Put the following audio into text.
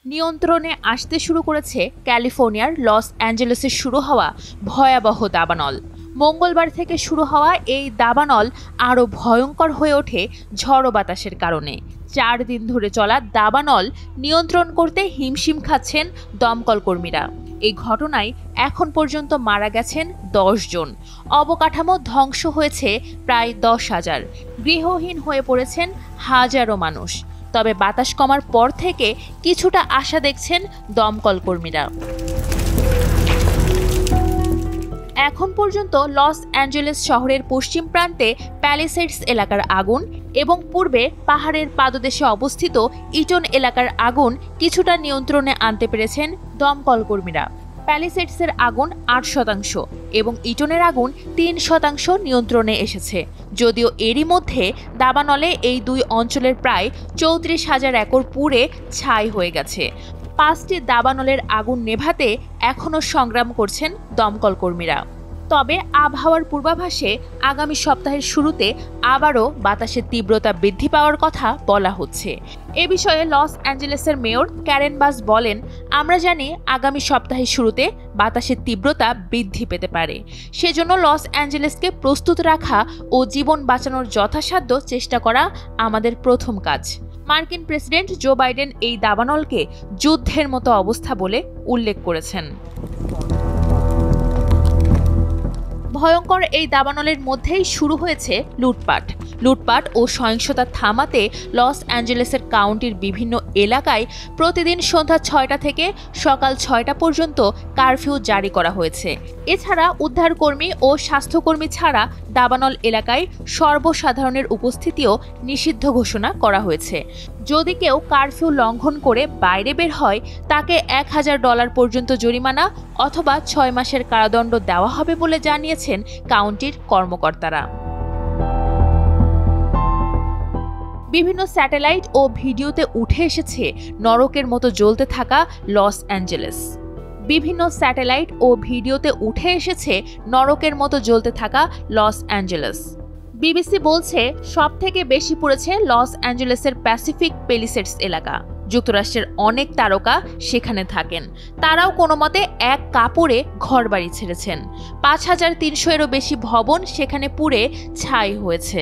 নিয়ন্ত্রণে আসতে শুরু করেছে ক্যালিফোর্নিয়ার লস অ্যাঞ্জেলেসে শুরু হওয়া ভয়াবহ দাবানল। মঙ্গলবার থেকে শুরু হওয়া এই দাবানল আরও ভয়ঙ্কর হয়ে ওঠে ঝড়ো বাতাসের কারণে। 4 দিন ধরে চলা দাবানল নিয়ন্ত্রণ করতে হিমশিম খাচ্ছেন দমকল কর্মীরা। এই ঘটনায় এখন পর্যন্ত মারা গেছেন 10 জন। অবকাঠামো ধ্বংস হয়েছে প্রায় 10,000। গৃহহীন হয়ে পড়েছেন হাজারো মানুষ। তবে বাতাস কমার পর থেকে কিছুটা আশা দেখছেন দমকল কর্মীরা। এখন পর্যন্ত লস অ্যাঞ্জেলেস শহরের পশ্চিম প্রান্তে প্যালিসেডস এলাকার আগুন এবং পূর্বে পাহাড়ের পাদদেশে অবস্থিত ইটন এলাকার আগুন কিছুটা নিয়ন্ত্রণে আনতে পেরেছেন দমকল কর্মীরা। প্যালিসেডসের আগুন 8% এবং ইটনের আগুন 3% নিয়ন্ত্রণে এসেছে। যদিও এরই মধ্যে দাবানলে এই দুই অঞ্চলের প্রায় 34,000 একর পুড়ে ছাই হয়ে গেছে। 5টি দাবানলের আগুন নেভাতে এখনও সংগ্রাম করছেন দমকল কর্মীরা। তবে আবহাওয়ার পূর্বাভাসে আগামী সপ্তাহের শুরুতে আবারও বাতাসের তীব্রতা বৃদ্ধি পাওয়ার কথা বলা হচ্ছে। এ বিষয়ে লস অ্যাঞ্জেলেসের মেয়র ক্যারেন বাস বলেন, আমরা জানি আগামী সপ্তাহের শুরুতে বাতাসের তীব্রতা বৃদ্ধি পেতে পারে। সেজন্য লস অ্যাঞ্জেলেসকে প্রস্তুত রাখা ও জীবন বাঁচানোর যথাসাধ্য চেষ্টা করা আমাদের প্রথম কাজ। মার্কিন প্রেসিডেন্ট জো বাইডেন এই দাবানলকে যুদ্ধের মতো অবস্থা বলে উল্লেখ করেছেন। ভয়ঙ্কর এই দাবানলের মধ্যেই শুরু হয়েছে লুটপাট ও সহিংসতা থামাতে লস অ্যাঞ্জেলেসের কাউন্টির বিভিন্ন এলাকায় প্রতিদিন সন্ধ্যা 6টা থেকে সকাল 6টা পর্যন্ত কারফিউ জারি করা হয়েছে। এছাড়া উদ্ধারকর্মী ও স্বাস্থ্যকর্মী ছাড়া দাবানল এলাকায় সর্বসাধারণের উপস্থিতিও নিষিদ্ধ ঘোষণা করা হয়েছে। যদি কেউ কারফিউ লঙ্ঘন করে বাইরে বের হয় তাকে $1,000 পর্যন্ত জরিমানা অথবা 6 মাসের কারাদণ্ড দেওয়া হবে বলে জানিয়েছেন কাউন্টির কর্মকর্তারা। বিভিন্ন স্যাটেলাইট ও ভিডিওতে উঠে এসেছে নরকের মতো জ্বলতে থাকা লস অ্যাঞ্জেলেস। বিবিসি বলছে সবথেকে বেশি পড়েছে লস অ্যাঞ্জেলেসের প্যাসিফিক প্যালিসেডস এলাকা। যুক্তরাষ্ট্রের অনেক তারকা সেখানে থাকেন। তারাও কোনো মতে এক কাপড়ে ঘরবাড়ি ছেড়েছেন। 5,300 এরও বেশি ভবন সেখানে পুড়ে ছাই হয়েছে।